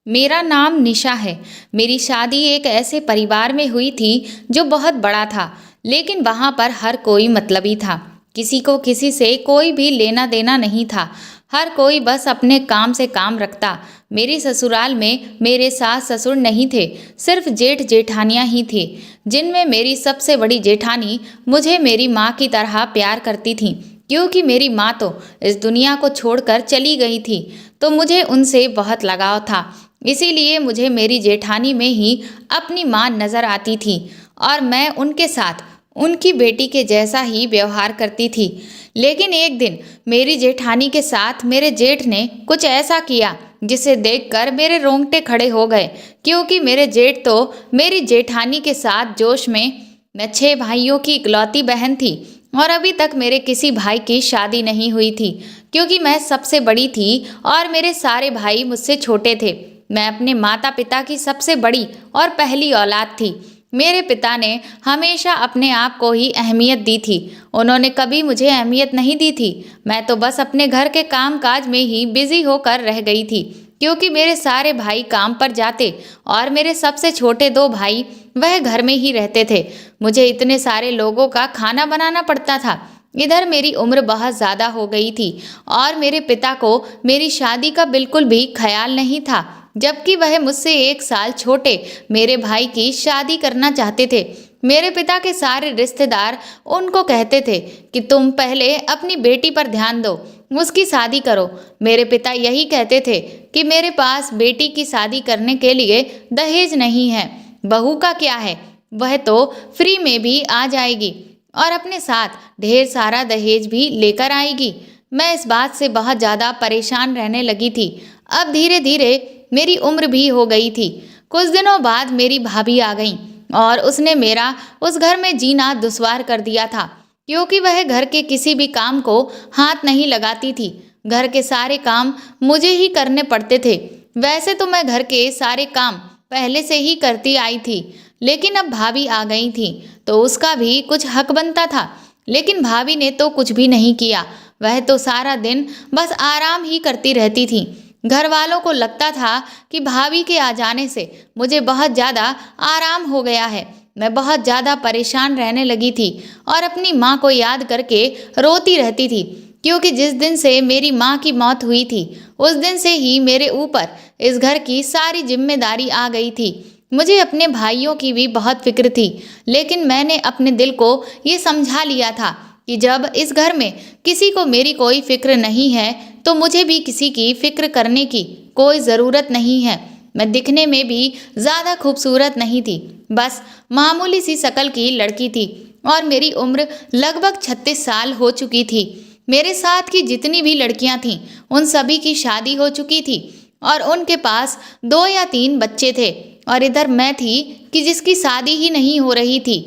मेरा नाम निशा है। मेरी शादी एक ऐसे परिवार में हुई थी जो बहुत बड़ा था, लेकिन वहाँ पर हर कोई मतलबी था। किसी को किसी से कोई भी लेना देना नहीं था। हर कोई बस अपने काम से काम रखता। मेरी ससुराल में मेरे सास ससुर नहीं थे, सिर्फ जेठ जेठानियाँ ही थी, जिनमें मेरी सबसे बड़ी जेठानी मुझे मेरी माँ की तरह प्यार करती थी। क्योंकि मेरी माँ तो इस दुनिया को छोड़कर चली गई थी, तो मुझे उनसे बहुत लगाव था। इसीलिए मुझे मेरी जेठानी में ही अपनी माँ नज़र आती थी और मैं उनके साथ उनकी बेटी के जैसा ही व्यवहार करती थी। लेकिन एक दिन मेरी जेठानी के साथ मेरे जेठ ने कुछ ऐसा किया जिसे देखकर मेरे रोंगटे खड़े हो गए। क्योंकि मेरे जेठ तो मेरी जेठानी के साथ जोश में, मैं 6 भाइयों की इकलौती बहन थी और अभी तक मेरे किसी भाई की शादी नहीं हुई थी। क्योंकि मैं सबसे बड़ी थी और मेरे सारे भाई मुझसे छोटे थे। मैं अपने माता पिता की सबसे बड़ी और पहली औलाद थी। मेरे पिता ने हमेशा अपने आप को ही अहमियत दी थी। उन्होंने कभी मुझे अहमियत नहीं दी थी। मैं तो बस अपने घर के काम काज में ही बिजी होकर रह गई थी। क्योंकि मेरे सारे भाई काम पर जाते और मेरे सबसे छोटे 2 भाई वह घर में ही रहते थे। मुझे इतने सारे लोगों का खाना बनाना पड़ता था। इधर मेरी उम्र बहुत ज़्यादा हो गई थी और मेरे पिता को मेरी शादी का बिल्कुल भी ख्याल नहीं था, जबकि वह मुझसे 1 साल छोटे मेरे भाई की शादी करना चाहते थे। मेरे पिता के सारे रिश्तेदार उनको कहते थे कि तुम पहले अपनी बेटी पर ध्यान दो, उसकी शादी करो। मेरे पिता यही कहते थे कि मेरे पास बेटी की शादी करने के लिए दहेज नहीं है, बहू का क्या है, वह तो फ्री में भी आ जाएगी और अपने साथ ढेर सारा दहेज भी लेकर आएगी। मैं इस बात से बहुत ज़्यादा परेशान रहने लगी थी। अब धीरे धीरे मेरी उम्र भी हो गई थी। कुछ दिनों बाद मेरी भाभी आ गई और उसने मेरा उस घर में जीना दुश्वार कर दिया था। क्योंकि वह घर के किसी भी काम को हाथ नहीं लगाती थी। घर के सारे काम मुझे ही करने पड़ते थे। वैसे तो मैं घर के सारे काम पहले से ही करती आई थी, लेकिन अब भाभी आ गई थी तो उसका भी कुछ हक बनता था। लेकिन भाभी ने तो कुछ भी नहीं किया। वह तो सारा दिन बस आराम ही करती रहती थी। घर वालों को लगता था कि भाभी के आ जाने से मुझे बहुत ज़्यादा आराम हो गया है। मैं बहुत ज़्यादा परेशान रहने लगी थी और अपनी माँ को याद करके रोती रहती थी। क्योंकि जिस दिन से मेरी माँ की मौत हुई थी, उस दिन से ही मेरे ऊपर इस घर की सारी जिम्मेदारी आ गई थी। मुझे अपने भाइयों की भी बहुत फिक्र थी, लेकिन मैंने अपने दिल को ये समझा लिया था कि जब इस घर में किसी को मेरी कोई फिक्र नहीं है, तो मुझे भी किसी की फिक्र करने की कोई ज़रूरत नहीं है। मैं दिखने में भी ज़्यादा खूबसूरत नहीं थी, बस मामूली सी शक्ल की लड़की थी और मेरी उम्र लगभग 36 साल हो चुकी थी। मेरे साथ की जितनी भी लड़कियां थीं, उन सभी की शादी हो चुकी थी और उनके पास 2 या 3 बच्चे थे और इधर मैं थी कि जिसकी शादी ही नहीं हो रही थी।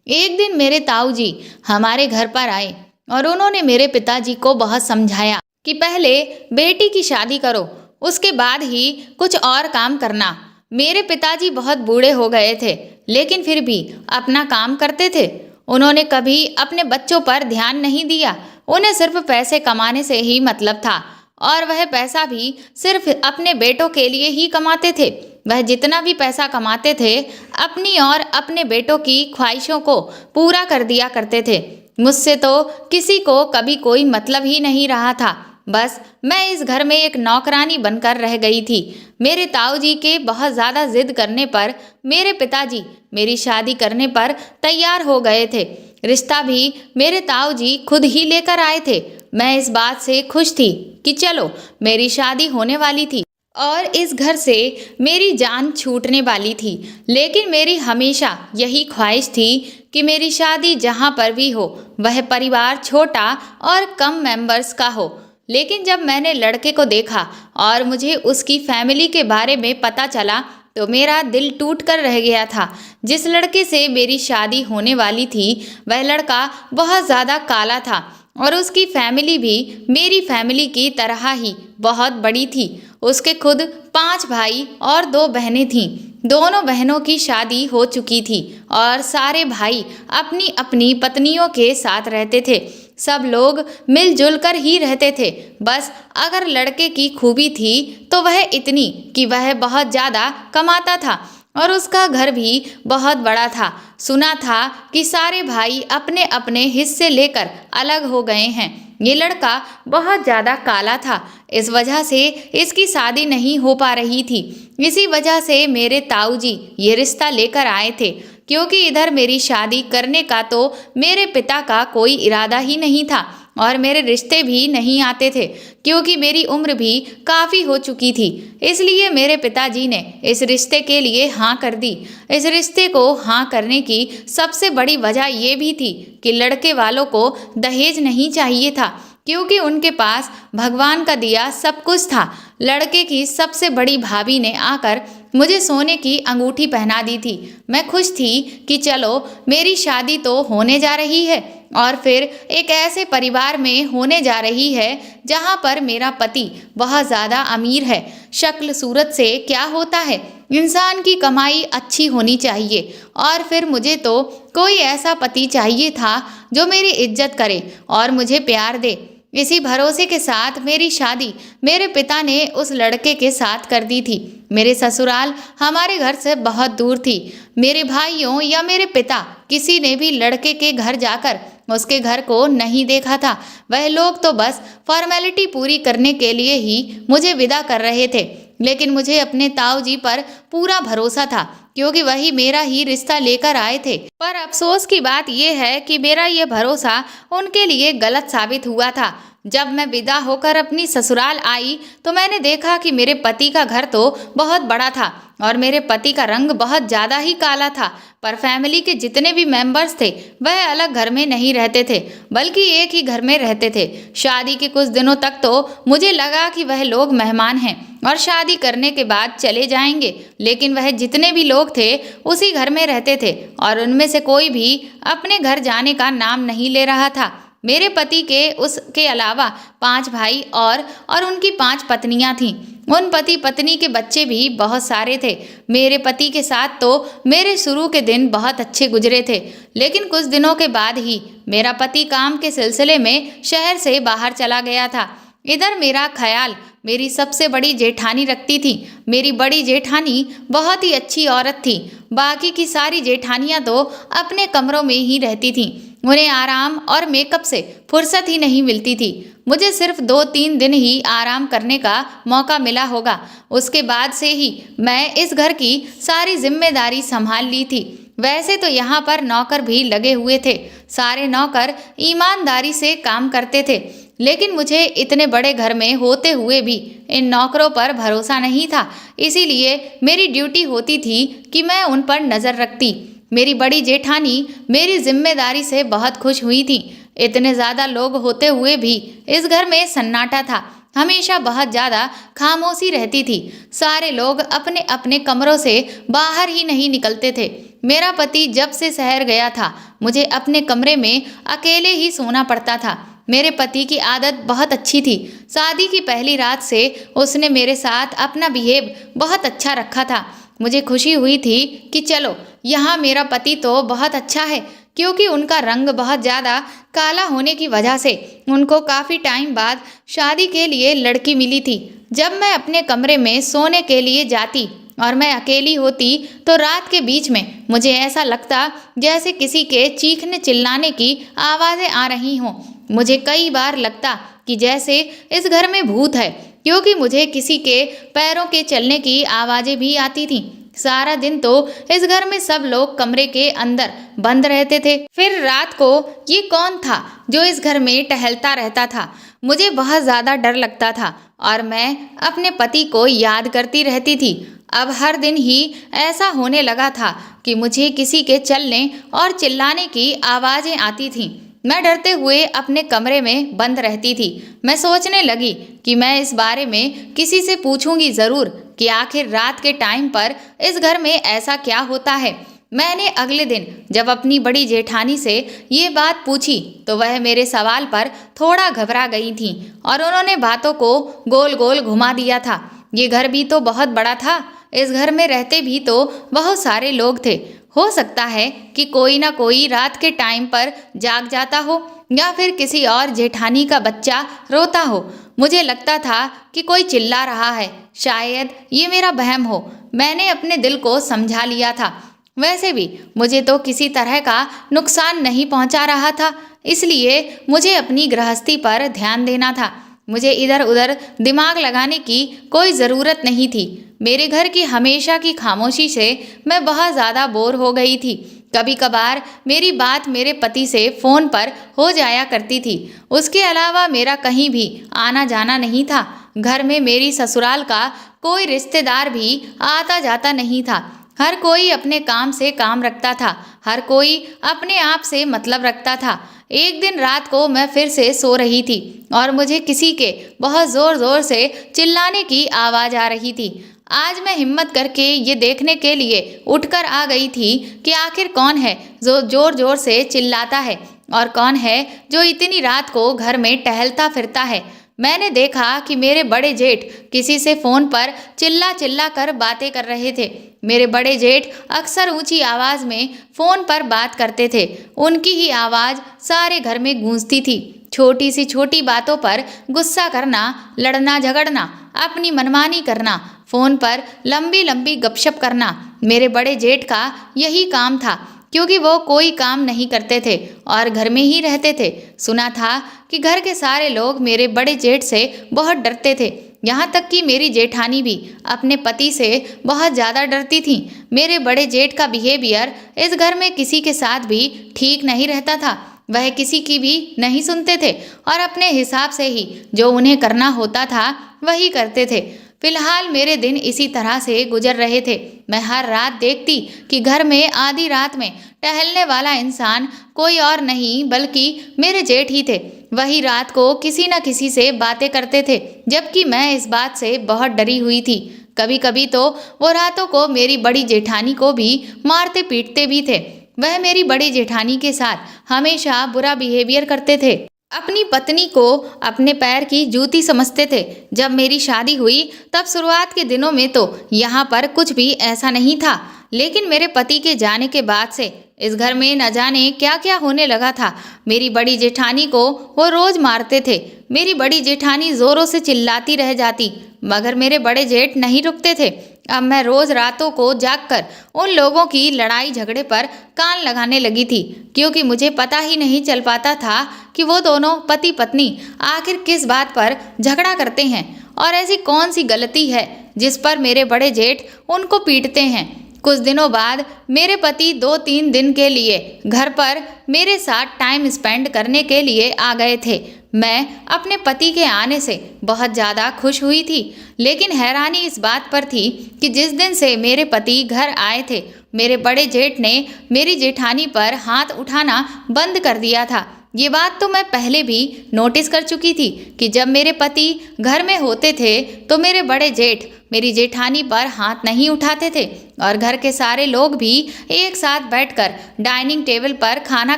एक दिन मेरे ताऊ जी हमारे घर पर आए और उन्होंने मेरे पिताजी को बहुत समझाया कि पहले बेटी की शादी करो, उसके बाद ही कुछ और काम करना। मेरे पिताजी बहुत बूढ़े हो गए थे, लेकिन फिर भी अपना काम करते थे। उन्होंने कभी अपने बच्चों पर ध्यान नहीं दिया। उन्हें सिर्फ पैसे कमाने से ही मतलब था और वह पैसा भी सिर्फ अपने बेटों के लिए ही कमाते थे। वह जितना भी पैसा कमाते थे, अपनी और अपने बेटों की ख्वाहिशों को पूरा कर दिया करते थे। मुझसे तो किसी को कभी कोई मतलब ही नहीं रहा था। बस मैं इस घर में एक नौकरानी बनकर रह गई थी। मेरे ताऊजी के बहुत ज़्यादा जिद करने पर मेरे पिताजी मेरी शादी करने पर तैयार हो गए थे। रिश्ता भी मेरे ताऊजी खुद ही लेकर आए थे। मैं इस बात से खुश थी कि चलो मेरी शादी होने वाली थी और इस घर से मेरी जान छूटने वाली थी। लेकिन मेरी हमेशा यही ख्वाहिश थी कि मेरी शादी जहाँ पर भी हो, वह परिवार छोटा और कम मेंबर्स का हो। लेकिन जब मैंने लड़के को देखा और मुझे उसकी फैमिली के बारे में पता चला, तो मेरा दिल टूट कर रह गया था। जिस लड़के से मेरी शादी होने वाली थी, वह लड़का बहुत ज़्यादा काला था और उसकी फैमिली भी मेरी फैमिली की तरह ही बहुत बड़ी थी। उसके खुद 5 भाई और 2 बहनें थीं। दोनों बहनों की शादी हो चुकी थी और सारे भाई अपनी अपनी पत्नियों के साथ रहते थे। सब लोग मिलजुल कर ही रहते थे। बस अगर लड़के की खूबी थी तो वह इतनी कि वह बहुत ज़्यादा कमाता था और उसका घर भी बहुत बड़ा था। सुना था कि सारे भाई अपने अपने हिस्से लेकर अलग हो गए हैं। ये लड़का बहुत ज़्यादा काला था, इस वजह से इसकी शादी नहीं हो पा रही थी। इसी वजह से मेरे ताऊ जी ये रिश्ता लेकर आए थे, क्योंकि इधर मेरी शादी करने का तो मेरे पिता का कोई इरादा ही नहीं था और मेरे रिश्ते भी नहीं आते थे, क्योंकि मेरी उम्र भी काफ़ी हो चुकी थी। इसलिए मेरे पिताजी ने इस रिश्ते के लिए हाँ कर दी। इस रिश्ते को हाँ करने की सबसे बड़ी वजह ये भी थी कि लड़के वालों को दहेज नहीं चाहिए था, क्योंकि उनके पास भगवान का दिया सब कुछ था। लड़के की सबसे बड़ी भाभी ने आकर मुझे सोने की अंगूठी पहना दी थी। मैं खुश थी कि चलो मेरी शादी तो होने जा रही है और फिर एक ऐसे परिवार में होने जा रही है जहाँ पर मेरा पति बहुत ज़्यादा अमीर है। शक्ल सूरत से क्या होता है, इंसान की कमाई अच्छी होनी चाहिए। और फिर मुझे तो कोई ऐसा पति चाहिए था जो मेरी इज्जत करे और मुझे प्यार दे। इसी भरोसे के साथ मेरी शादी मेरे पिता ने उस लड़के के साथ कर दी थी। मेरे ससुराल हमारे घर से बहुत दूर थी। मेरे भाइयों या मेरे पिता किसी ने भी लड़के के घर जाकर उसके घर को नहीं देखा था। वह लोग तो बस फॉर्मेलिटी पूरी करने के लिए ही मुझे विदा कर रहे थे, लेकिन मुझे अपने ताऊ जी पर पूरा भरोसा था, क्योंकि वही मेरा ही रिश्ता लेकर आए थे। पर अफसोस की बात यह है कि मेरा ये भरोसा उनके लिए गलत साबित हुआ था। जब मैं विदा होकर अपनी ससुराल आई तो मैंने देखा कि मेरे पति का घर तो बहुत बड़ा था और मेरे पति का रंग बहुत ज़्यादा ही काला था। पर फैमिली के जितने भी मेंबर्स थे वह अलग घर में नहीं रहते थे, बल्कि एक ही घर में रहते थे। शादी के कुछ दिनों तक तो मुझे लगा कि वह लोग मेहमान हैं और शादी करने के बाद चले जाएंगे, लेकिन वह जितने भी लोग थे उसी घर में रहते थे और उनमें से कोई भी अपने घर जाने का नाम नहीं ले रहा था। मेरे पति के उसके अलावा 5 भाई और उनकी 5 पत्नियां थीं। उन पति पत्नी के बच्चे भी बहुत सारे थे। मेरे पति के साथ तो मेरे शुरू के दिन बहुत अच्छे गुजरे थे, लेकिन कुछ दिनों के बाद ही मेरा पति काम के सिलसिले में शहर से बाहर चला गया था। इधर मेरा ख्याल मेरी सबसे बड़ी जेठानी रखती थी। मेरी बड़ी जेठानी बहुत ही अच्छी औरत थी। बाकी की सारी जेठानियां तो अपने कमरों में ही रहती थीं। उन्हें आराम और मेकअप से फुर्सत ही नहीं मिलती थी। मुझे सिर्फ 2-3 दिन ही आराम करने का मौका मिला होगा। उसके बाद से ही मैं इस घर की सारी जिम्मेदारी संभाल ली थी। वैसे तो यहाँ पर नौकर भी लगे हुए थे। सारे नौकर ईमानदारी से काम करते थे, लेकिन मुझे इतने बड़े घर में होते हुए भी इन नौकरों पर भरोसा नहीं था। इसीलिए मेरी ड्यूटी होती थी कि मैं उन पर नज़र रखती। मेरी बड़ी जेठानी मेरी जिम्मेदारी से बहुत खुश हुई थी। इतने ज़्यादा लोग होते हुए भी इस घर में सन्नाटा था। हमेशा बहुत ज़्यादा खामोशी रहती थी। सारे लोग अपने अपने कमरों से बाहर ही नहीं निकलते थे। मेरा पति जब से शहर गया था मुझे अपने कमरे में अकेले ही सोना पड़ता था। मेरे पति की आदत बहुत अच्छी थी। शादी की पहली रात से उसने मेरे साथ अपना बिहेव बहुत अच्छा रखा था। मुझे खुशी हुई थी कि चलो यहाँ मेरा पति तो बहुत अच्छा है, क्योंकि उनका रंग बहुत ज़्यादा काला होने की वजह से उनको काफ़ी टाइम बाद शादी के लिए लड़की मिली थी। जब मैं अपने कमरे में सोने के लिए जाती और मैं अकेली होती तो रात के बीच में मुझे ऐसा लगता जैसे किसी के चीखने चिल्लाने की आवाज़ें आ रही हों। मुझे कई बार लगता कि जैसे इस घर में भूत है, क्योंकि मुझे किसी के पैरों के चलने की आवाज़ें भी आती थीं। सारा दिन तो इस घर में सब लोग कमरे के अंदर बंद रहते थे। फिर रात को ये कौन था जो इस घर में टहलता रहता था? मुझे बहुत ज़्यादा डर लगता था और मैं अपने पति को याद करती रहती थी। अब हर दिन ही ऐसा होने लगा था कि मुझे किसी के चलने और चिल्लाने की आवाज़ें आती थीं। मैं डरते हुए अपने कमरे में बंद रहती थी। मैं सोचने लगी कि मैं इस बारे में किसी से पूछूंगी ज़रूर कि आखिर रात के टाइम पर इस घर में ऐसा क्या होता है। मैंने अगले दिन जब अपनी बड़ी जेठानी से ये बात पूछी तो वह मेरे सवाल पर थोड़ा घबरा गई थीं और उन्होंने बातों को गोल गोल घुमा दिया था। ये घर भी तो बहुत बड़ा था। इस घर में रहते भी तो बहुत सारे लोग थे। हो सकता है कि कोई ना कोई रात के टाइम पर जाग जाता हो या फिर किसी और जेठानी का बच्चा रोता हो। मुझे लगता था कि कोई चिल्ला रहा है, शायद ये मेरा वहम हो। मैंने अपने दिल को समझा लिया था। वैसे भी मुझे तो किसी तरह का नुकसान नहीं पहुंचा रहा था, इसलिए मुझे अपनी गृहस्थी पर ध्यान देना था। मुझे इधर उधर दिमाग लगाने की कोई ज़रूरत नहीं थी। मेरे घर की हमेशा की खामोशी से मैं बहुत ज़्यादा बोर हो गई थी। कभी कभार मेरी बात मेरे पति से फ़ोन पर हो जाया करती थी। उसके अलावा मेरा कहीं भी आना जाना नहीं था। घर में मेरी ससुराल का कोई रिश्तेदार भी आता जाता नहीं था। हर कोई अपने काम से काम रखता था, हर कोई अपने आप से मतलब रखता था। एक दिन रात को मैं फिर से सो रही थी और मुझे किसी के बहुत ज़ोर ज़ोर से चिल्लाने की आवाज़ आ रही थी। आज मैं हिम्मत करके ये देखने के लिए उठकर आ गई थी कि आखिर कौन है जो ज़ोर ज़ोर से चिल्लाता है और कौन है जो इतनी रात को घर में टहलता फिरता है। मैंने देखा कि मेरे बड़े जेठ किसी से फ़ोन पर चिल्ला चिल्ला कर बातें कर रहे थे। मेरे बड़े जेठ अक्सर ऊंची आवाज़ में फ़ोन पर बात करते थे। उनकी ही आवाज़ सारे घर में गूंजती थी। छोटी सी छोटी बातों पर गुस्सा करना, लड़ना झगड़ना, अपनी मनमानी करना, फ़ोन पर लंबी लंबी गपशप करना, मेरे बड़े जेठ का यही काम था, क्योंकि वो कोई काम नहीं करते थे और घर में ही रहते थे। सुना था कि घर के सारे लोग मेरे बड़े जेठ से बहुत डरते थे, यहाँ तक कि मेरी जेठानी भी अपने पति से बहुत ज़्यादा डरती थी। मेरे बड़े जेठ का बिहेवियर इस घर में किसी के साथ भी ठीक नहीं रहता था। वह किसी की भी नहीं सुनते थे और अपने हिसाब से ही जो उन्हें करना होता था वही करते थे। फिलहाल मेरे दिन इसी तरह से गुजर रहे थे। मैं हर रात देखती कि घर में आधी रात में टहलने वाला इंसान कोई और नहीं बल्कि मेरे जेठ ही थे। वही रात को किसी न किसी से बातें करते थे, जबकि मैं इस बात से बहुत डरी हुई थी। कभी कभी तो वो रातों को मेरी बड़ी जेठानी को भी मारते पीटते भी थे। वह मेरी बड़ी जेठानी के साथ हमेशा बुरा बिहेवियर करते थे। अपनी पत्नी को अपने पैर की जूती समझते थे। जब मेरी शादी हुई तब शुरुआत के दिनों में तो यहाँ पर कुछ भी ऐसा नहीं था, लेकिन मेरे पति के जाने के बाद से इस घर में न जाने क्या क्या होने लगा था। मेरी बड़ी जेठानी को वो रोज़ मारते थे। मेरी बड़ी जेठानी ज़ोरों से चिल्लाती रह जाती, मगर मेरे बड़े जेठ नहीं रुकते थे। अब मैं रोज़ रातों को जागकर उन लोगों की लड़ाई झगड़े पर कान लगाने लगी थी, क्योंकि मुझे पता ही नहीं चल पाता था कि वो दोनों पति पत्नी आखिर किस बात पर झगड़ा करते हैं और ऐसी कौन सी गलती है जिस पर मेरे बड़े जेठ उनको पीटते हैं। कुछ दिनों बाद मेरे पति 2-3 दिन के लिए घर पर मेरे साथ टाइम स्पेंड करने के लिए आ गए थे। मैं अपने पति के आने से बहुत ज़्यादा खुश हुई थी, लेकिन हैरानी इस बात पर थी कि जिस दिन से मेरे पति घर आए थे, मेरे बड़े जेठ ने मेरी जेठानी पर हाथ उठाना बंद कर दिया था। ये बात तो मैं पहले भी नोटिस कर चुकी थी कि जब मेरे पति घर में होते थे तो मेरे बड़े जेठ मेरी जेठानी पर हाथ नहीं उठाते थे और घर के सारे लोग भी एक साथ बैठकर डाइनिंग टेबल पर खाना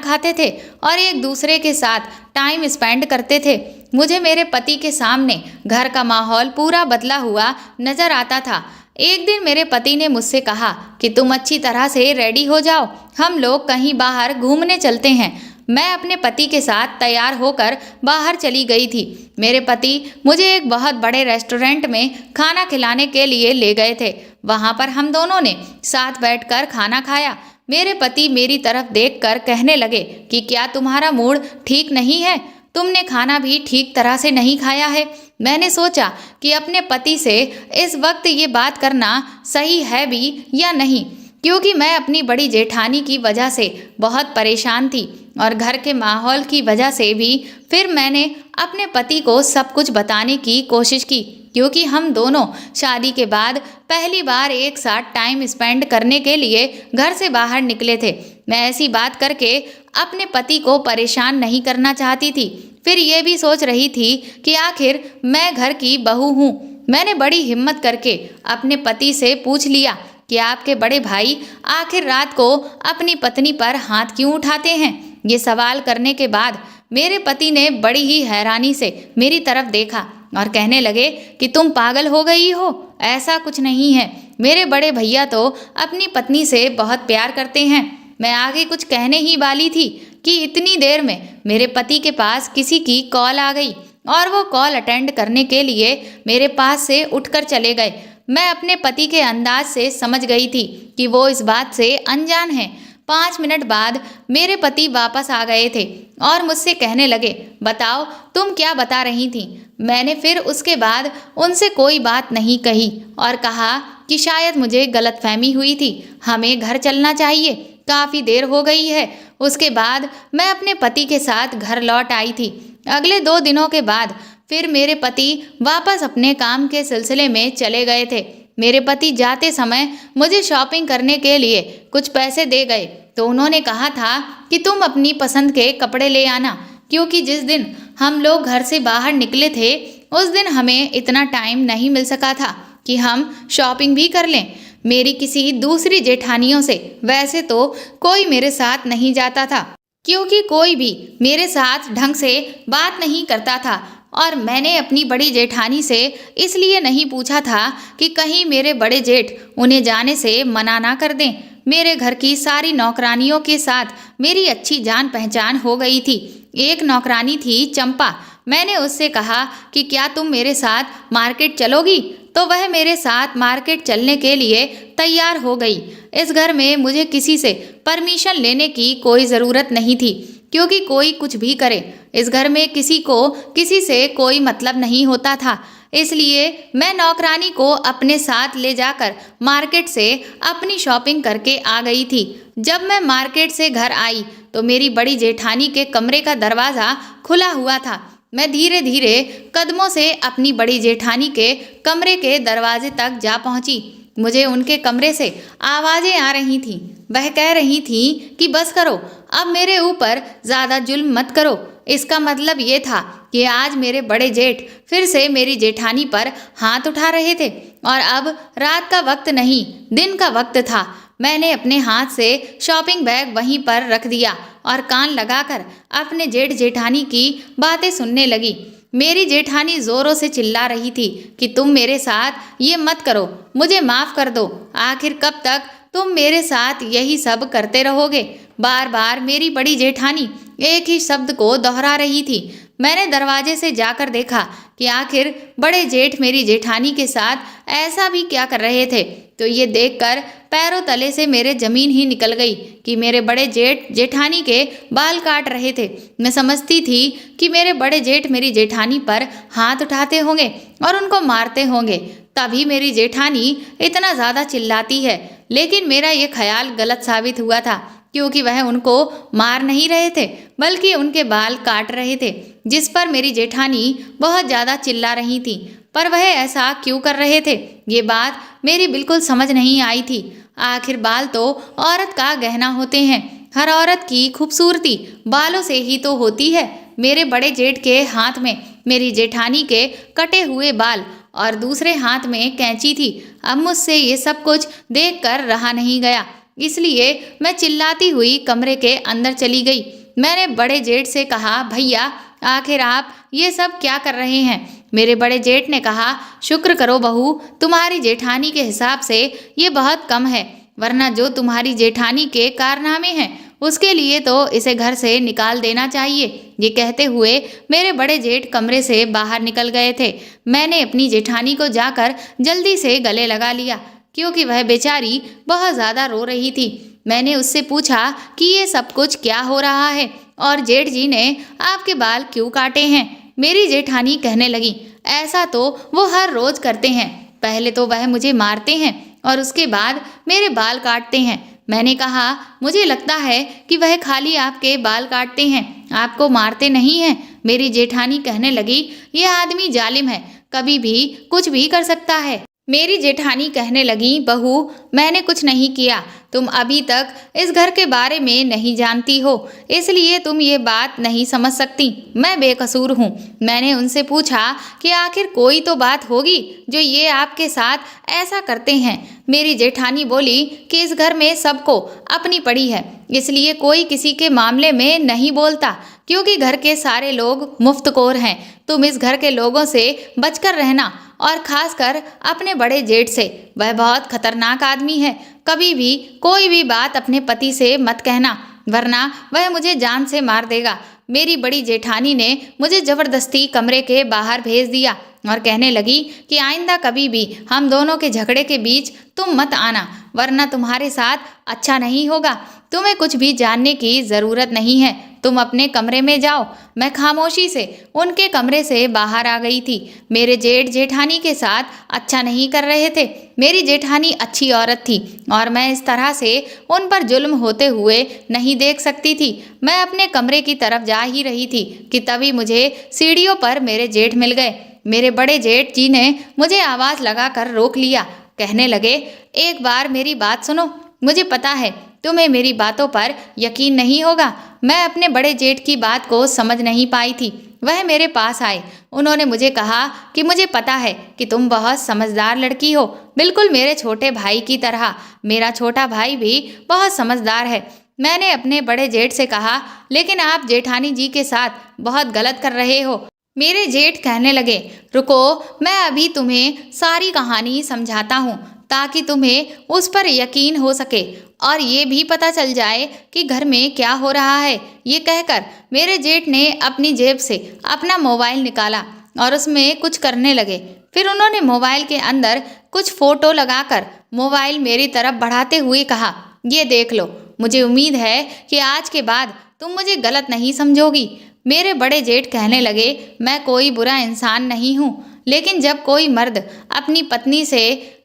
खाते थे और एक दूसरे के साथ टाइम स्पेंड करते थे। मुझे मेरे पति के सामने घर का माहौल पूरा बदला हुआ नजर आता था। एक दिन मेरे पति ने मुझसे कहा कि तुम अच्छी तरह से रेडी हो जाओ, हम लोग कहीं बाहर घूमने चलते हैं। मैं अपने पति के साथ तैयार होकर बाहर चली गई थी। मेरे पति मुझे एक बहुत बड़े रेस्टोरेंट में खाना खिलाने के लिए ले गए थे। वहाँ पर हम दोनों ने साथ बैठकर खाना खाया। मेरे पति मेरी तरफ देखकर कहने लगे कि क्या तुम्हारा मूड ठीक नहीं है? तुमने खाना भी ठीक तरह से नहीं खाया है। मैंने सोचा कि अपने पति से इस वक्त ये बात करना सही है भी या नहीं, क्योंकि मैं अपनी बड़ी जेठानी की वजह से बहुत परेशान थी और घर के माहौल की वजह से भी। फिर मैंने अपने पति को सब कुछ बताने की कोशिश की, क्योंकि हम दोनों शादी के बाद पहली बार एक साथ टाइम स्पेंड करने के लिए घर से बाहर निकले थे। मैं ऐसी बात करके अपने पति को परेशान नहीं करना चाहती थी। फिर ये भी सोच रही थी कि आखिर मैं घर की बहू हूँ। मैंने बड़ी हिम्मत करके अपने पति से पूछ लिया कि आपके बड़े भाई आखिर रात को अपनी पत्नी पर हाथ क्यों उठाते हैं। ये सवाल करने के बाद मेरे पति ने बड़ी ही हैरानी से मेरी तरफ देखा और कहने लगे कि तुम पागल हो गई हो, ऐसा कुछ नहीं है। मेरे बड़े भैया तो अपनी पत्नी से बहुत प्यार करते हैं। मैं आगे कुछ कहने ही वाली थी कि इतनी देर में मेरे पति के पास किसी की कॉल आ गई और वो कॉल अटेंड करने के लिए मेरे पास से उठकर चले गए। मैं अपने पति के अंदाज से समझ गई थी कि वो इस बात से अनजान हैं। 5 मिनट बाद मेरे पति वापस आ गए थे और मुझसे कहने लगे, बताओ तुम क्या बता रही थी। मैंने फिर उसके बाद उनसे कोई बात नहीं कही और कहा कि शायद मुझे गलतफहमी हुई थी, हमें घर चलना चाहिए, काफ़ी देर हो गई है। उसके बाद मैं अपने पति के साथ घर लौट आई थी। अगले 2 दिनों के बाद फिर मेरे पति वापस अपने काम के सिलसिले में चले गए थे। मेरे पति जाते समय मुझे शॉपिंग करने के लिए कुछ पैसे दे गए, तो उन्होंने कहा था कि तुम अपनी पसंद के कपड़े ले आना, क्योंकि जिस दिन हम लोग घर से बाहर निकले थे उस दिन हमें इतना टाइम नहीं मिल सका था कि हम शॉपिंग भी कर लें। मेरी किसी दूसरी जेठानियों से वैसे तो कोई मेरे साथ नहीं जाता था, क्योंकि कोई भी मेरे साथ ढंग से बात नहीं करता था और मैंने अपनी बड़ी जेठानी से इसलिए नहीं पूछा था कि कहीं मेरे बड़े जेठ उन्हें जाने से मना ना कर दें। मेरे घर की सारी नौकरानियों के साथ मेरी अच्छी जान पहचान हो गई थी। एक नौकरानी थी चंपा। मैंने उससे कहा कि क्या तुम मेरे साथ मार्केट चलोगी, तो वह मेरे साथ मार्केट चलने के लिए तैयार हो गई। इस घर में मुझे किसी से परमिशन लेने की कोई ज़रूरत नहीं थी, क्योंकि कोई कुछ भी करे इस घर में किसी को किसी से कोई मतलब नहीं होता था। इसलिए मैं नौकरानी को अपने साथ ले जाकर मार्केट से अपनी शॉपिंग करके आ गई थी। जब मैं मार्केट से घर आई तो मेरी बड़ी जेठानी के कमरे का दरवाज़ा खुला हुआ था। मैं धीरे धीरे कदमों से अपनी बड़ी जेठानी के कमरे के दरवाजे तक जा पहुंची। मुझे उनके कमरे से आवाज़ें आ रही थीं। वह कह रही थीं कि बस करो, अब मेरे ऊपर ज़्यादा जुल्म मत करो। इसका मतलब ये था कि आज मेरे बड़े जेठ फिर से मेरी जेठानी पर हाथ उठा रहे थे और अब रात का वक्त नहीं, दिन का वक्त था। मैंने अपने हाथ से शॉपिंग बैग वहीं पर रख दिया और कान लगाकर अपने जेठ जेठानी की बातें सुनने लगी। मेरी जेठानी जोरों से चिल्ला रही थी कि तुम मेरे साथ ये मत करो, मुझे माफ़ कर दो। आखिर कब तक तुम मेरे साथ यही सब करते रहोगे। बार बार मेरी बड़ी जेठानी एक ही शब्द को दोहरा रही थी। मैंने दरवाजे से जाकर देखा कि आखिर बड़े जेठ मेरी जेठानी के साथ ऐसा भी क्या कर रहे थे, तो ये देखकर पैरों तले से मेरे ज़मीन ही निकल गई कि मेरे बड़े जेठ जेठानी के बाल काट रहे थे। मैं समझती थी कि मेरे बड़े जेठ मेरी जेठानी पर हाथ उठाते होंगे और उनको मारते होंगे, तभी मेरी जेठानी इतना ज़्यादा चिल्लाती है। लेकिन मेरा ये ख्याल गलत साबित हुआ था, क्योंकि वह उनको मार नहीं रहे थे बल्कि उनके बाल काट रहे थे, जिस पर मेरी जेठानी बहुत ज़्यादा चिल्ला रही थी। पर वह ऐसा क्यों कर रहे थे, ये बात मेरी बिल्कुल समझ नहीं आई थी। आखिर बाल तो औरत का गहना होते हैं। हर औरत की खूबसूरती बालों से ही तो होती है। मेरे बड़े जेठ के हाथ में मेरी जेठानी के कटे हुए बाल और दूसरे हाथ में कैंची थी। अब मुझसे ये सब कुछ देखकर रहा नहीं गया, इसलिए मैं चिल्लाती हुई कमरे के अंदर चली गई। मैंने बड़े जेठ से कहा, भैया आखिर आप ये सब क्या कर रहे हैं। मेरे बड़े जेठ ने कहा, शुक्र करो बहू, तुम्हारी जेठानी के हिसाब से ये बहुत कम है, वरना जो तुम्हारी जेठानी के कारनामे हैं उसके लिए तो इसे घर से निकाल देना चाहिए। ये कहते हुए मेरे बड़े जेठ कमरे से बाहर निकल गए थे। मैंने अपनी जेठानी को जाकर जल्दी से गले लगा लिया, क्योंकि वह बेचारी बहुत ज़्यादा रो रही थी। मैंने उससे पूछा कि ये सब कुछ क्या हो रहा है और जेठ जी ने आपके बाल क्यों काटे हैं। मेरी जेठानी कहने लगी, ऐसा तो वो हर रोज़ करते हैं। पहले तो वह मुझे मारते हैं और उसके बाद मेरे बाल काटते हैं। मैंने कहा, मुझे लगता है कि वह खाली आपके बाल काटते हैं, आपको मारते नहीं हैं। मेरी जेठानी कहने लगी, ये आदमी जालिम है, कभी भी कुछ भी कर सकता है। मेरी जेठानी कहने लगी, बहू मैंने कुछ नहीं किया, तुम अभी तक इस घर के बारे में नहीं जानती हो, इसलिए तुम ये बात नहीं समझ सकती। मैं बेकसूर हूँ। मैंने उनसे पूछा कि आखिर कोई तो बात होगी जो ये आपके साथ ऐसा करते हैं। मेरी जेठानी बोली कि इस घर में सबको अपनी पड़ी है, इसलिए कोई किसी के मामले में नहीं बोलता, क्योंकि घर के सारे लोग मुफ्तखोर हैं। तुम इस घर के लोगों से बचकर रहना और खासकर अपने बड़े जेठ से। वह बहुत खतरनाक आदमी है। कभी भी कोई भी बात अपने पति से मत कहना, वरना वह मुझे जान से मार देगा। मेरी बड़ी जेठानी ने मुझे जबरदस्ती कमरे के बाहर भेज दिया और कहने लगी कि आइंदा कभी भी हम दोनों के झगड़े के बीच तुम मत आना, वरना तुम्हारे साथ अच्छा नहीं होगा। तुम्हें कुछ भी जानने की ज़रूरत नहीं है, तुम अपने कमरे में जाओ। मैं खामोशी से उनके कमरे से बाहर आ गई थी। मेरे जेठ जेठानी के साथ अच्छा नहीं कर रहे थे। मेरी जेठानी अच्छी औरत थी और मैं इस तरह से उन पर जुल्म होते हुए नहीं देख सकती थी। मैं अपने कमरे की तरफ जा ही रही थी कि तभी मुझे सीढ़ियों पर मेरे जेठ मिल गए। मेरे बड़े जेठ जी ने मुझे आवाज़ लगाकर रोक लिया। कहने लगे, एक बार मेरी बात सुनो। मुझे पता है तुम्हें मेरी बातों पर यकीन नहीं होगा। मैं अपने बड़े जेठ की बात को समझ नहीं पाई थी। वह मेरे पास आए। उन्होंने मुझे कहा कि मुझे पता है कि तुम बहुत समझदार लड़की हो, बिल्कुल मेरे छोटे भाई की तरह। मेरा छोटा भाई भी बहुत समझदार है। मैंने अपने बड़े जेठ से कहा, लेकिन आप जेठानी जी के साथ बहुत गलत कर रहे हो। मेरे जेठ कहने लगे, रुको, मैं अभी तुम्हें सारी कहानी समझाता हूँ ताकि तुम्हें उस पर यकीन हो सके और ये भी पता चल जाए कि घर में क्या हो रहा है। ये कहकर मेरे जेठ ने अपनी जेब से अपना मोबाइल निकाला और उसमें कुछ करने लगे। फिर उन्होंने मोबाइल के अंदर कुछ फोटो लगाकर मोबाइल मेरी तरफ बढ़ाते हुए कहा, ये देख लो। मुझे उम्मीद है कि आज के बाद तुम मुझे गलत नहीं समझोगी। मेरे बड़े जेठ कहने लगे, मैं कोई बुरा इंसान नहीं हूँ, लेकिन जब कोई मर्द अपनी पत्नी से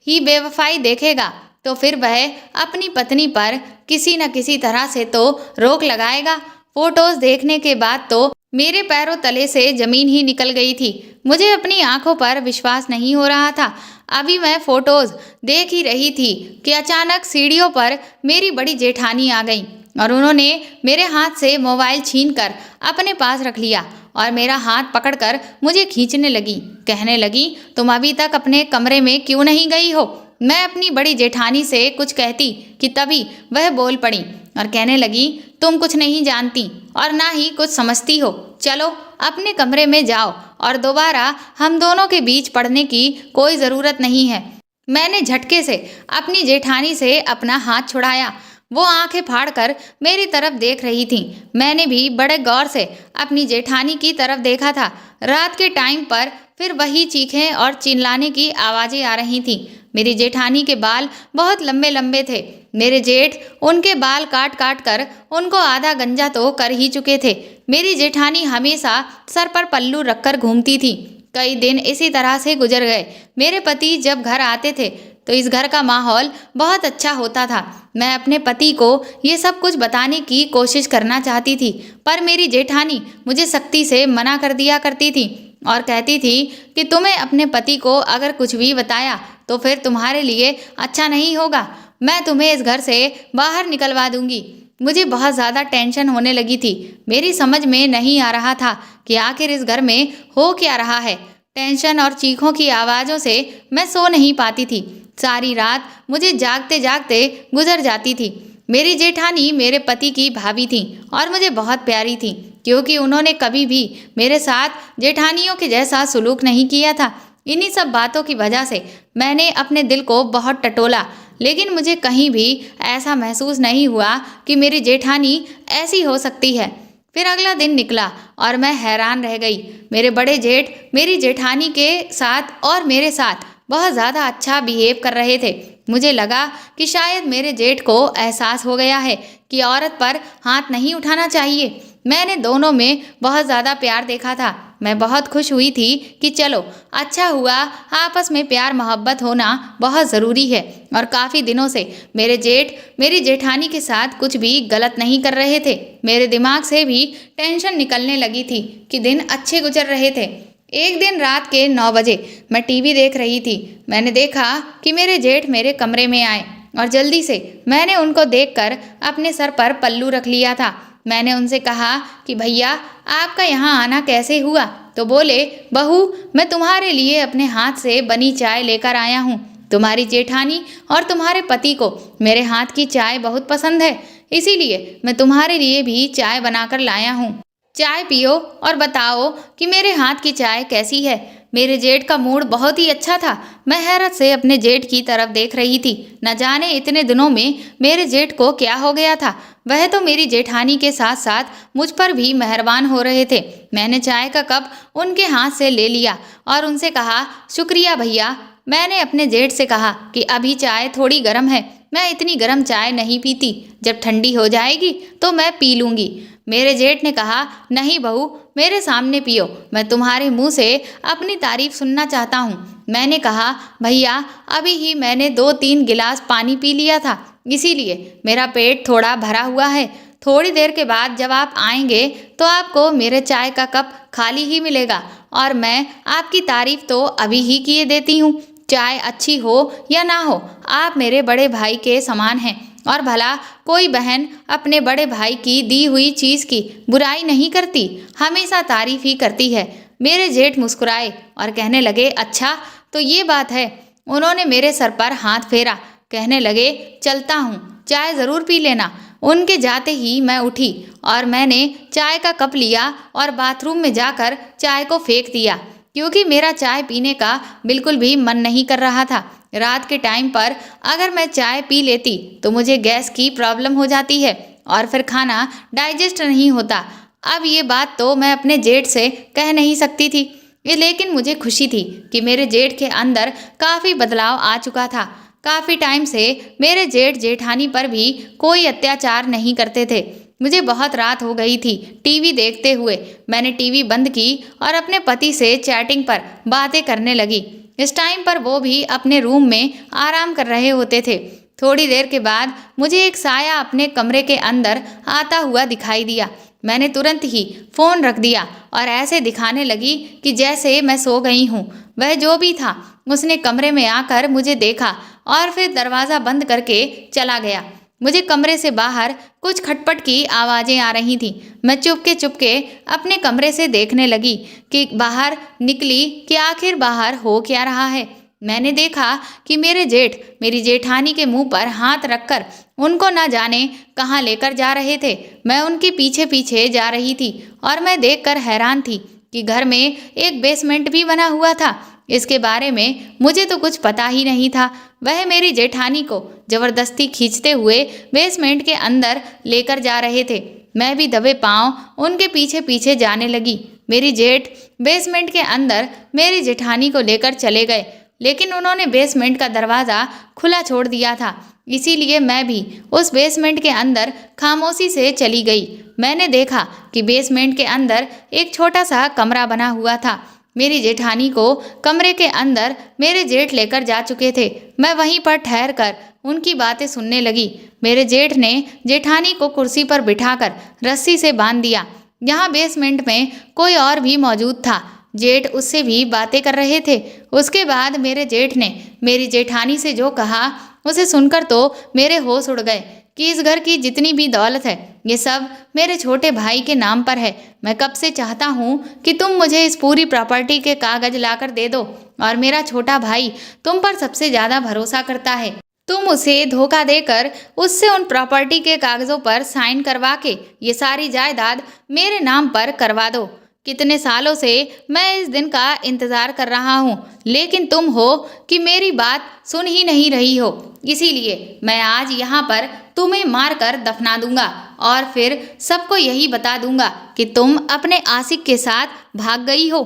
ही बेवफाई देखेगा तो फिर वह अपनी पत्नी पर किसी न किसी तरह से तो रोक लगाएगा। फोटोज देखने के बाद तो मेरे पैरों तले से जमीन ही निकल गई थी। मुझे अपनी आंखों पर विश्वास नहीं हो रहा था। अभी मैं फोटोज देख ही रही थी कि अचानक सीढ़ियों पर मेरी बड़ी जेठानी आ गई और उन्होंने मेरे हाथ से मोबाइल छीनकर अपने पास रख लिया और मेरा हाथ पकड़कर मुझे खींचने लगी। कहने लगी, तुम अभी तक अपने कमरे में क्यों नहीं गई हो? मैं अपनी बड़ी जेठानी से कुछ कहती कि तभी वह बोल पड़ी और कहने लगी, तुम कुछ नहीं जानती और ना ही कुछ समझती हो। चलो अपने कमरे में जाओ और दोबारा हम दोनों के बीच पड़ने की कोई ज़रूरत नहीं है। मैंने झटके से अपनी जेठानी से अपना हाथ छुड़ाया। वो आंखें फाड़कर मेरी तरफ देख रही थीं। मैंने भी बड़े गौर से अपनी जेठानी की तरफ देखा था। रात के टाइम पर फिर वही चीखें और चिल्लाने की आवाज़ें आ रही थीं। मेरी जेठानी के बाल बहुत लंबे लंबे थे। मेरे जेठ उनके बाल काट काट कर उनको आधा गंजा तो कर ही चुके थे। मेरी जेठानी हमेशा सर पर पल्लू रखकर घूमती थी। कई दिन इसी तरह से गुजर गए। मेरे पति जब घर आते थे तो इस घर का माहौल बहुत अच्छा होता था। मैं अपने पति को ये सब कुछ बताने की कोशिश करना चाहती थी, पर मेरी जेठानी मुझे सख्ती से मना कर दिया करती थी और कहती थी कि तुम्हें अपने पति को अगर कुछ भी बताया तो फिर तुम्हारे लिए अच्छा नहीं होगा। मैं तुम्हें इस घर से बाहर निकलवा दूंगी। मुझे बहुत ज़्यादा टेंशन होने लगी थी। मेरी समझ में नहीं आ रहा था कि आखिर इस घर में हो क्या रहा है। टेंशन और चीखों की आवाज़ों से मैं सो नहीं पाती थी। सारी रात मुझे जागते जागते गुजर जाती थी। मेरी जेठानी मेरे पति की भाभी थी और मुझे बहुत प्यारी थी, क्योंकि उन्होंने कभी भी मेरे साथ जेठानियों के जैसा सलूक नहीं किया था। इन्हीं सब बातों की वजह से मैंने अपने दिल को बहुत टटोला, लेकिन मुझे कहीं भी ऐसा महसूस नहीं हुआ कि मेरी जेठानी ऐसी हो सकती है। फिर अगला दिन निकला और मैं हैरान रह गई। मेरे बड़े जेठ मेरी जेठानी के साथ और मेरे साथ बहुत ज़्यादा अच्छा बिहेव कर रहे थे। मुझे लगा कि शायद मेरे जेठ को एहसास हो गया है कि औरत पर हाथ नहीं उठाना चाहिए। मैंने दोनों में बहुत ज़्यादा प्यार देखा था। मैं बहुत खुश हुई थी कि चलो अच्छा हुआ, आपस में प्यार मोहब्बत होना बहुत ज़रूरी है। और काफ़ी दिनों से मेरे जेठ मेरी जेठानी के साथ कुछ भी गलत नहीं कर रहे थे। मेरे दिमाग से भी टेंशन निकलने लगी थी कि दिन अच्छे गुजर रहे थे। एक दिन रात के 9 बजे मैं टीवी देख रही थी। मैंने देखा कि मेरे जेठ मेरे कमरे में आए और जल्दी से मैंने उनको देखकर अपने सर पर पल्लू रख लिया था। मैंने उनसे कहा कि भैया, आपका यहाँ आना कैसे हुआ? तो बोले, बहू, मैं तुम्हारे लिए अपने हाथ से बनी चाय लेकर आया हूँ। तुम्हारी जेठानी और तुम्हारे पति को मेरे हाथ की चाय बहुत पसंद है, इसीलिए मैं तुम्हारे लिए भी चाय बनाकर लाया हूँ। चाय पियो और बताओ कि मेरे हाथ की चाय कैसी है। मेरे जेठ का मूड बहुत ही अच्छा था। मैं हैरत से अपने जेठ की तरफ देख रही थी। न जाने इतने दिनों में मेरे जेठ को क्या हो गया था। वह तो मेरी जेठानी के साथ साथ मुझ पर भी मेहरबान हो रहे थे। मैंने चाय का कप उनके हाथ से ले लिया और उनसे कहा, शुक्रिया भैया। मैंने अपने जेठ से कहा कि अभी चाय थोड़ी गर्म है, मैं इतनी गर्म चाय नहीं पीती, जब ठंडी हो जाएगी तो मैं पी लूँगी। मेरे जेठ ने कहा, नहीं बहू, मेरे सामने पियो, मैं तुम्हारे मुंह से अपनी तारीफ सुनना चाहता हूँ। मैंने कहा, भैया अभी ही मैंने 2-3 गिलास पानी पी लिया था, इसीलिए मेरा पेट थोड़ा भरा हुआ है। थोड़ी देर के बाद जब आप आएंगे तो आपको मेरे चाय का कप खाली ही मिलेगा और मैं आपकी तारीफ तो अभी ही किए देती हूँ। चाय अच्छी हो या ना हो, आप मेरे बड़े भाई के समान हैं और भला कोई बहन अपने बड़े भाई की दी हुई चीज़ की बुराई नहीं करती, हमेशा तारीफ ही करती है। मेरे जेठ मुस्कुराए और कहने लगे, अच्छा तो ये बात है। उन्होंने मेरे सर पर हाथ फेरा, कहने लगे, चलता हूँ, चाय ज़रूर पी लेना। उनके जाते ही मैं उठी और मैंने चाय का कप लिया और बाथरूम में जाकर चाय को फेंक दिया, क्योंकि मेरा चाय पीने का बिल्कुल भी मन नहीं कर रहा था। रात के टाइम पर अगर मैं चाय पी लेती तो मुझे गैस की प्रॉब्लम हो जाती है और फिर खाना डाइजेस्ट नहीं होता। अब ये बात तो मैं अपने जेठ से कह नहीं सकती थी, लेकिन मुझे खुशी थी कि मेरे जेठ के अंदर काफ़ी बदलाव आ चुका था। काफ़ी टाइम से मेरे जेठ जेठानी पर भी कोई अत्याचार नहीं करते थे। मुझे बहुत रात हो गई थी टीवी देखते हुए। मैंने टीवी बंद की और अपने पति से चैटिंग पर बातें करने लगी। इस टाइम पर वो भी अपने रूम में आराम कर रहे होते थे। थोड़ी देर के बाद मुझे एक साया अपने कमरे के अंदर आता हुआ दिखाई दिया। मैंने तुरंत ही फ़ोन रख दिया और ऐसे दिखाने लगी कि जैसे मैं सो गई हूँ। वह जो भी था उसने कमरे में आकर मुझे देखा और फिर दरवाज़ा बंद करके चला गया। मुझे कमरे से बाहर कुछ खटपट की आवाज़ें आ रही थीं। मैं चुपके चुपके अपने कमरे से देखने लगी कि बाहर निकली कि आखिर बाहर हो क्या रहा है। मैंने देखा कि मेरे जेठ मेरी जेठानी के मुंह पर हाथ रखकर उनको न जाने कहाँ लेकर जा रहे थे। मैं उनके पीछे पीछे जा रही थी और मैं देखकर हैरान थी कि घर में एक बेसमेंट भी बना हुआ था। इसके बारे में मुझे तो कुछ पता ही नहीं था। वह मेरी जेठानी को जबरदस्ती खींचते हुए बेसमेंट के अंदर लेकर जा रहे थे। मैं भी दबे पांव उनके पीछे पीछे जाने लगी। मेरी जेठ बेसमेंट के अंदर मेरी जेठानी को लेकर चले गए, लेकिन उन्होंने बेसमेंट का दरवाज़ा खुला छोड़ दिया था, इसीलिए मैं भी उस बेसमेंट के अंदर खामोशी से चली गई। मैंने देखा कि बेसमेंट के अंदर एक छोटा सा कमरा बना हुआ था। मेरी जेठानी को कमरे के अंदर मेरे जेठ लेकर जा चुके थे। मैं वहीं पर ठहर कर उनकी बातें सुनने लगी। मेरे जेठ ने जेठानी को कुर्सी पर बिठाकर रस्सी से बांध दिया। यहाँ बेसमेंट में कोई और भी मौजूद था। जेठ उससे भी बातें कर रहे थे। उसके बाद मेरे जेठ ने मेरी जेठानी से जो कहा उसे सुनकर तो मेरे होश उड़ गए कि इस घर की जितनी भी दौलत है ये सब मेरे छोटे भाई के नाम पर है। मैं कब से चाहता हूँ कि तुम मुझे इस पूरी प्रॉपर्टी के कागज लाकर दे दो, और मेरा छोटा भाई तुम पर सबसे ज़्यादा भरोसा करता है। तुम उसे धोखा देकर उससे उन प्रॉपर्टी के कागज़ों पर साइन करवा के ये सारी जायदाद मेरे नाम पर करवा दो। कितने सालों से मैं इस दिन का इंतज़ार कर रहा हूँ, लेकिन तुम हो कि मेरी बात सुन ही नहीं रही हो। इसीलिए मैं आज यहाँ पर तुम्हें मार कर दफना दूंगा और फिर सबको यही बता दूंगा कि तुम अपने आशिक के साथ भाग गई हो।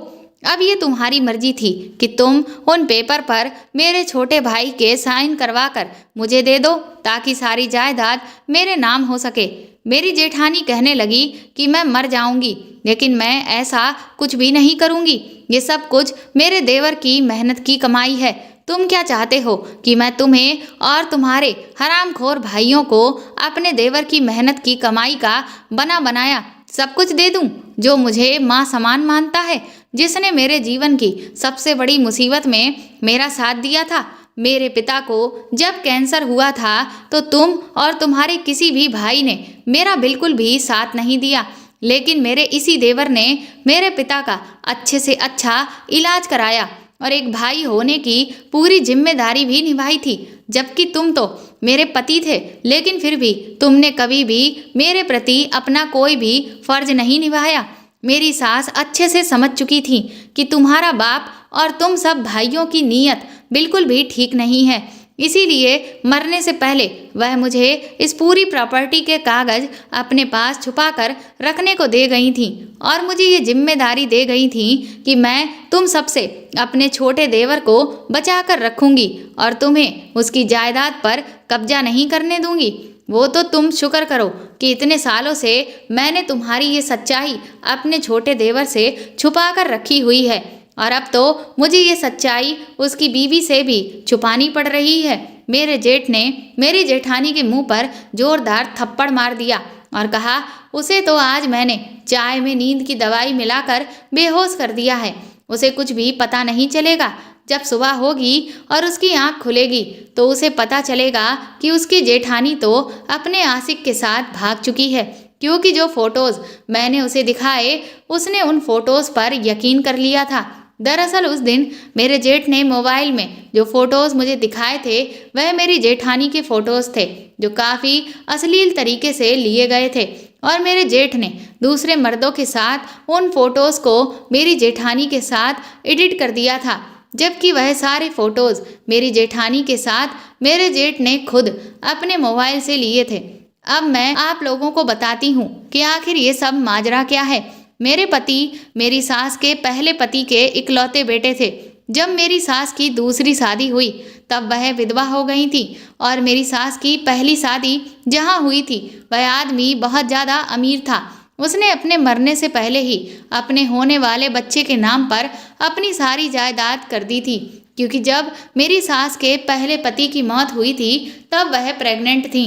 अब ये तुम्हारी मर्जी थी कि तुम उन पेपर पर मेरे छोटे भाई के साइन करवा कर मुझे दे दो ताकि सारी जायदाद मेरे नाम हो सके। मेरी जेठानी कहने लगी कि मैं मर जाऊंगी, लेकिन मैं ऐसा कुछ भी नहीं करूंगी। ये सब कुछ मेरे देवर की मेहनत की कमाई है। तुम क्या चाहते हो कि मैं तुम्हें और तुम्हारे हरामखोर भाइयों को अपने देवर की मेहनत की कमाई का बना बनाया सब कुछ दे दूं, जो मुझे माँ समान मानता है, जिसने मेरे जीवन की सबसे बड़ी मुसीबत में मेरा साथ दिया था। मेरे पिता को जब कैंसर हुआ था तो तुम और तुम्हारे किसी भी भाई ने मेरा बिल्कुल भी साथ नहीं दिया, लेकिन मेरे इसी देवर ने मेरे पिता का अच्छे से अच्छा इलाज कराया और एक भाई होने की पूरी जिम्मेदारी भी निभाई थी। जबकि तुम तो मेरे पति थे, लेकिन फिर भी तुमने कभी भी मेरे प्रति अपना कोई भी फर्ज नहीं निभाया। मेरी सास अच्छे से समझ चुकी थी कि तुम्हारा बाप और तुम सब भाइयों की नीयत बिल्कुल भी ठीक नहीं है। इसीलिए मरने से पहले वह मुझे इस पूरी प्रॉपर्टी के कागज अपने पास छुपा कर रखने को दे गई थी और मुझे ये जिम्मेदारी दे गई थी कि मैं तुम सबसे अपने छोटे देवर को बचा कर रखूंगी और तुम्हें उसकी जायदाद पर कब्जा नहीं करने दूंगी। वो तो तुम शुक्र करो कि इतने सालों से मैंने तुम्हारी ये सच्चाई अपने छोटे देवर से छुपा कर रखी हुई है और अब तो मुझे ये सच्चाई उसकी बीवी से भी छुपानी पड़ रही है। मेरे जेठ ने मेरी जेठानी के मुंह पर जोरदार थप्पड़ मार दिया और कहा, उसे तो आज मैंने चाय में नींद की दवाई मिलाकर बेहोश कर दिया है। उसे कुछ भी पता नहीं चलेगा। जब सुबह होगी और उसकी आंख खुलेगी तो उसे पता चलेगा कि उसकी जेठानी तो अपने आशिक के साथ भाग चुकी है, क्योंकि जो फोटोज मैंने उसे दिखाए उसने उन फोटोज पर यकीन कर लिया था। दरअसल उस दिन मेरे जेठ ने मोबाइल में जो फोटोज मुझे दिखाए थे वह मेरी जेठानी के फोटोज थे, जो काफ़ी अश्लील तरीके से लिए गए थे और मेरे जेठ ने दूसरे मर्दों के साथ उन फोटोज को मेरी जेठानी के साथ एडिट कर दिया था, जबकि वह सारे फोटोज मेरी जेठानी के साथ मेरे जेठ ने खुद अपने मोबाइल से लिए थे। अब मैं आप लोगों को बताती हूँ कि आखिर ये सब माजरा क्या है। मेरे पति मेरी सास के पहले पति के इकलौते बेटे थे। जब मेरी सास की दूसरी शादी हुई तब वह विधवा हो गई थी और मेरी सास की पहली शादी जहाँ हुई थी वह आदमी बहुत ज़्यादा अमीर था। उसने अपने मरने से पहले ही अपने होने वाले बच्चे के नाम पर अपनी सारी जायदाद कर दी थी, क्योंकि जब मेरी सास के पहले पति की मौत हुई थी तब वह प्रेग्नेंट थी।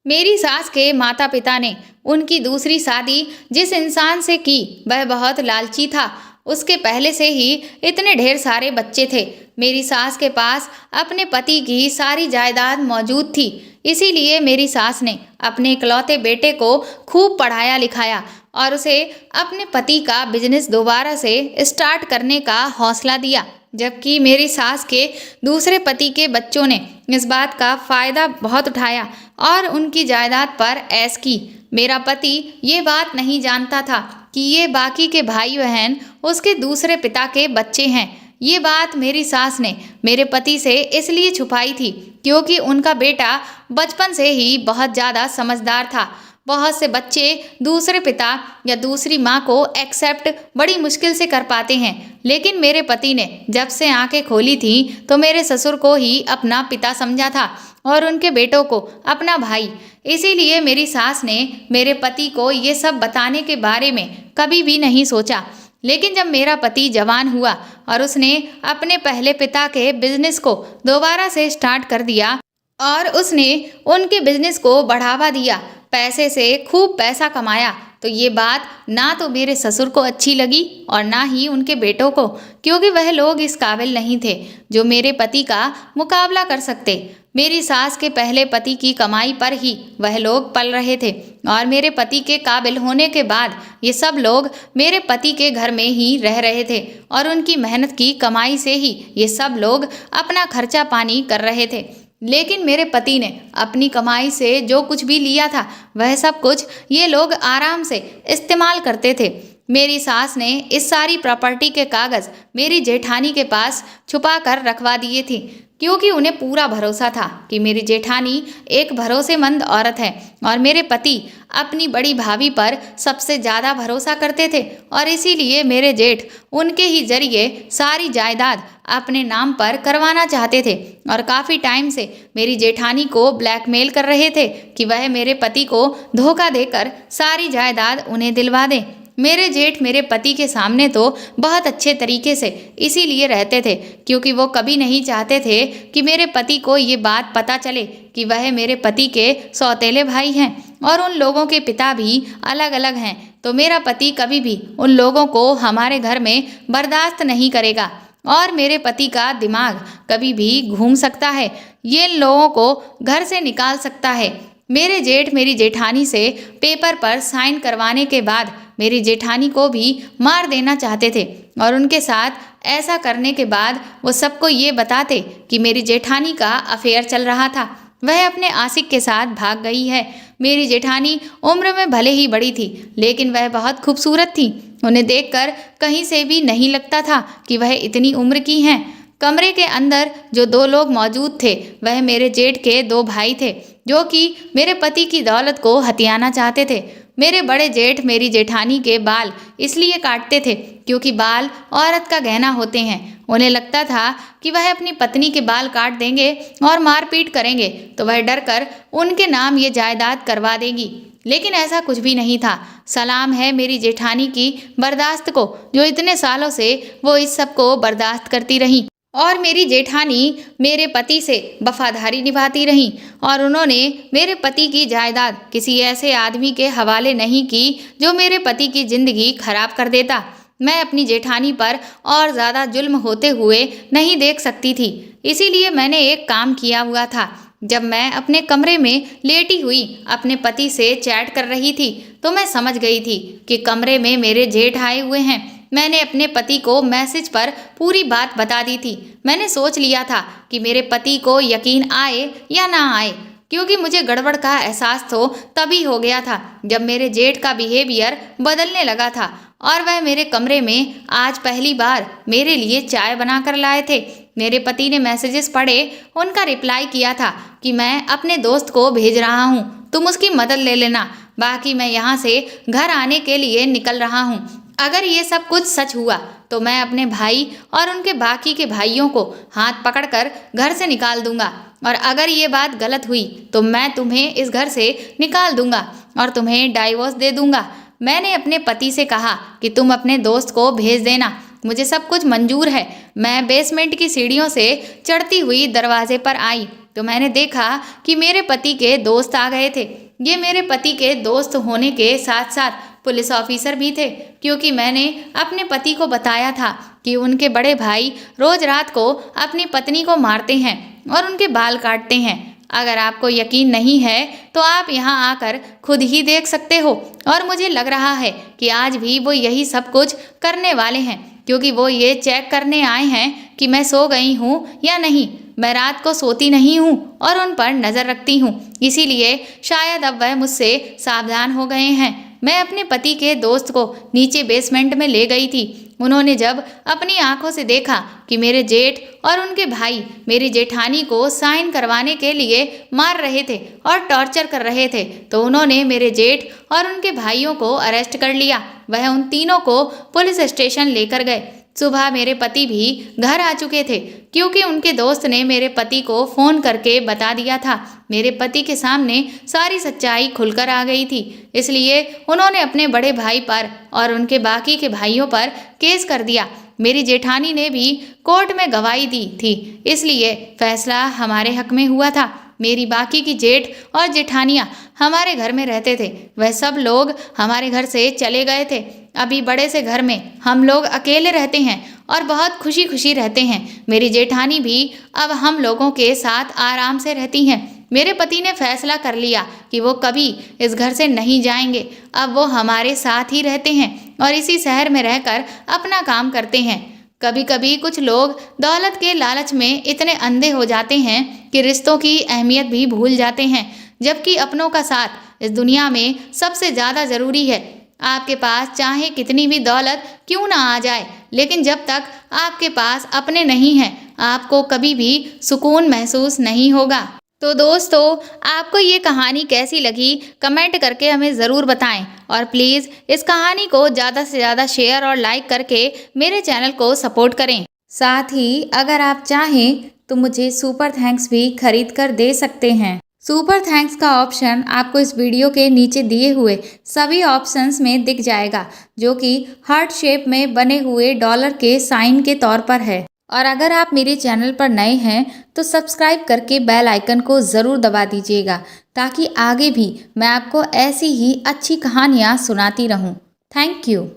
मेरी सास के माता पिता ने उनकी दूसरी शादी जिस इंसान से की वह बहुत लालची था। उसके पहले से ही इतने ढेर सारे बच्चे थे। मेरी सास के पास अपने पति की सारी जायदाद मौजूद थी, इसीलिए मेरी सास ने अपने इकलौते बेटे को खूब पढ़ाया लिखाया और उसे अपने पति का बिजनेस दोबारा से स्टार्ट करने का हौसला दिया, जबकि मेरी सास के दूसरे पति के बच्चों ने इस बात का फ़ायदा बहुत उठाया और उनकी जायदाद पर ऐश की। मेरा पति ये बात नहीं जानता था कि ये बाकी के भाई बहन उसके दूसरे पिता के बच्चे हैं। ये बात मेरी सास ने मेरे पति से इसलिए छुपाई थी क्योंकि उनका बेटा बचपन से ही बहुत ज़्यादा समझदार था। बहुत से बच्चे दूसरे पिता या दूसरी माँ को एक्सेप्ट बड़ी मुश्किल से कर पाते हैं, लेकिन मेरे पति ने जब से आंखें खोली थी तो मेरे ससुर को ही अपना पिता समझा था और उनके बेटों को अपना भाई। इसीलिए मेरी सास ने मेरे पति को ये सब बताने के बारे में कभी भी नहीं सोचा। लेकिन जब मेरा पति जवान हुआ और उसने अपने पहले पिता के बिजनेस को दोबारा से स्टार्ट कर दिया और उसने उनके बिजनेस को बढ़ावा दिया, पैसे से खूब पैसा कमाया, तो ये बात ना तो मेरे ससुर को अच्छी लगी और ना ही उनके बेटों को, क्योंकि वह लोग इस काबिल नहीं थे जो मेरे पति का मुकाबला कर सकते। मेरी सास के पहले पति की कमाई पर ही वह लोग पल रहे थे और मेरे पति के काबिल होने के बाद ये सब लोग मेरे पति के घर में ही रह रहे थे और उनकी मेहनत की कमाई से ही ये सब लोग अपना खर्चा पानी कर रहे थे। लेकिन मेरे पति ने अपनी कमाई से जो कुछ भी लिया था वह सब कुछ ये लोग आराम से इस्तेमाल करते थे। मेरी सास ने इस सारी प्रॉपर्टी के कागज़ मेरी जेठानी के पास छुपा कर रखवा दिए थे, क्योंकि उन्हें पूरा भरोसा था कि मेरी जेठानी एक भरोसेमंद औरत है और मेरे पति अपनी बड़ी भाभी पर सबसे ज़्यादा भरोसा करते थे और इसीलिए मेरे जेठ उनके ही जरिए सारी जायदाद अपने नाम पर करवाना चाहते थे और काफ़ी टाइम से मेरी जेठानी को ब्लैकमेल कर रहे थे कि वह मेरे पति को धोखा देकर सारी जायदाद उन्हें दिलवा दें। मेरे जेठ मेरे पति के सामने तो बहुत अच्छे तरीके से इसीलिए रहते थे क्योंकि वो कभी नहीं चाहते थे कि मेरे पति को ये बात पता चले कि वह मेरे पति के सौतेले भाई हैं और उन लोगों के पिता भी अलग अलग हैं, तो मेरा पति कभी भी उन लोगों को हमारे घर में बर्दाश्त नहीं करेगा और मेरे पति का दिमाग कभी भी घूम सकता है, ये लोगों को घर से निकाल सकता है। मेरे जेठ मेरी जेठानी से पेपर पर साइन करवाने के बाद मेरी जेठानी को भी मार देना चाहते थे और उनके साथ ऐसा करने के बाद वो सबको ये बताते कि मेरी जेठानी का अफेयर चल रहा था, वह अपने आशिक के साथ भाग गई है। मेरी जेठानी उम्र में भले ही बड़ी थी लेकिन वह बहुत खूबसूरत थी उन्हें देखकर कहीं से भी नहीं लगता था कि वह इतनी उम्र की हैं। कमरे के अंदर जो 2 लोग मौजूद थे वह मेरे जेठ के 2 भाई थे, जो कि मेरे पति की दौलत को हथियाना चाहते थे। मेरे बड़े जेठ मेरी जेठानी के बाल इसलिए काटते थे क्योंकि बाल औरत का गहना होते हैं। उन्हें लगता था कि वह अपनी पत्नी के बाल काट देंगे और मारपीट करेंगे तो वह डर कर उनके नाम ये जायदाद करवा देगी, लेकिन ऐसा कुछ भी नहीं था। सलाम है मेरी जेठानी की बर्दाश्त को, जो इतने सालों से वो इस सब को बर्दाश्त करती रहीं। और मेरी जेठानी मेरे पति से वफादारी निभाती रहीं और उन्होंने मेरे पति की जायदाद किसी ऐसे आदमी के हवाले नहीं की जो मेरे पति की जिंदगी खराब कर देता। मैं अपनी जेठानी पर और ज़्यादा जुल्म होते हुए नहीं देख सकती थी, इसीलिए मैंने एक काम किया हुआ था। जब मैं अपने कमरे में लेटी हुई अपने पति से चैट कर रही थी तो मैं समझ गई थी कि कमरे में मेरे जेठ आए हुए हैं। मैंने अपने पति को मैसेज पर पूरी बात बता दी थी। मैंने सोच लिया था कि मेरे पति को यकीन आए या ना आए, क्योंकि मुझे गड़बड़ का एहसास तो तभी हो गया था जब मेरे जेठ का बिहेवियर बदलने लगा था और वह मेरे कमरे में आज पहली बार मेरे लिए चाय बना कर लाए थे। मेरे पति ने मैसेजेस पढ़े, उनका रिप्लाई किया था कि मैं अपने दोस्त को भेज रहा हूँ, तुम उसकी मदद ले लेना, बाकी मैं यहाँ से घर आने के लिए निकल रहा हूँ। अगर ये सब कुछ सच हुआ तो मैं अपने भाई और उनके बाकी के भाइयों को हाथ पकड़कर घर से निकाल दूंगा, और अगर ये बात गलत हुई तो मैं तुम्हें इस घर से निकाल दूंगा और तुम्हें डाइवोर्स दे दूंगा। मैंने अपने पति से कहा कि तुम अपने दोस्त को भेज देना, मुझे सब कुछ मंजूर है। मैं बेसमेंट की सीढ़ियों से चढ़ती हुई दरवाजे पर आई तो मैंने देखा कि मेरे पति के दोस्त आ गए थे। ये मेरे पति के दोस्त होने के साथ साथ पुलिस ऑफिसर भी थे, क्योंकि मैंने अपने पति को बताया था कि उनके बड़े भाई रोज रात को अपनी पत्नी को मारते हैं और उनके बाल काटते हैं। अगर आपको यकीन नहीं है तो आप यहाँ आकर खुद ही देख सकते हो, और मुझे लग रहा है कि आज भी वो यही सब कुछ करने वाले हैं, क्योंकि वो ये चेक करने आए हैं कि मैं सो गई हूँ या नहीं। मैं रात को सोती नहीं हूँ और उन पर नज़र रखती हूँ, इसीलिए शायद अब वह मुझसे सावधान हो गए हैं। मैं अपने पति के दोस्त को नीचे बेसमेंट में ले गई थी। उन्होंने जब अपनी आंखों से देखा कि मेरे जेठ और उनके भाई मेरी जेठानी को साइन करवाने के लिए मार रहे थे और टॉर्चर कर रहे थे, तो उन्होंने मेरे जेठ और उनके भाइयों को अरेस्ट कर लिया। वह उन तीनों को पुलिस स्टेशन लेकर गए। सुबह मेरे पति भी घर आ चुके थे, क्योंकि उनके दोस्त ने मेरे पति को फ़ोन करके बता दिया था। मेरे पति के सामने सारी सच्चाई खुलकर आ गई थी, इसलिए उन्होंने अपने बड़े भाई पर और उनके बाकी के भाइयों पर केस कर दिया। मेरी जेठानी ने भी कोर्ट में गवाही दी थी, इसलिए फैसला हमारे हक में हुआ था। मेरी बाकी की जेठ और जेठानियाँ हमारे घर में रहते थे, वह सब लोग हमारे घर से चले गए थे। अभी बड़े से घर में हम लोग अकेले रहते हैं और बहुत खुशी खुशी रहते हैं। मेरी जेठानी भी अब हम लोगों के साथ आराम से रहती हैं। मेरे पति ने फैसला कर लिया कि वो कभी इस घर से नहीं जाएंगे। अब वो हमारे साथ ही रहते हैं और इसी शहर में रहकर अपना काम करते हैं। कभी कभी कुछ लोग दौलत के लालच में इतने अंधे हो जाते हैं कि रिश्तों की अहमियत भी भूल जाते हैं, जबकि अपनों का साथ इस दुनिया में सबसे ज़्यादा ज़रूरी है। आपके पास चाहे कितनी भी दौलत क्यों ना आ जाए, लेकिन जब तक आपके पास अपने नहीं हैं, आपको कभी भी सुकून महसूस नहीं होगा। तो दोस्तों, आपको ये कहानी कैसी लगी कमेंट करके हमें ज़रूर बताएं, और प्लीज़ इस कहानी को ज़्यादा से ज़्यादा शेयर और लाइक करके मेरे चैनल को सपोर्ट करें। साथ ही अगर आप चाहें तो मुझे सुपर थैंक्स भी खरीद कर दे सकते हैं। सुपर थैंक्स का ऑप्शन आपको इस वीडियो के नीचे दिए हुए सभी ऑप्शंस में दिख जाएगा, जो कि हार्ट शेप में बने हुए डॉलर के साइन के तौर पर है। और अगर आप मेरे चैनल पर नए हैं तो सब्सक्राइब करके बेल आइकन को ज़रूर दबा दीजिएगा, ताकि आगे भी मैं आपको ऐसी ही अच्छी कहानियाँ सुनाती रहूँ। Thank you.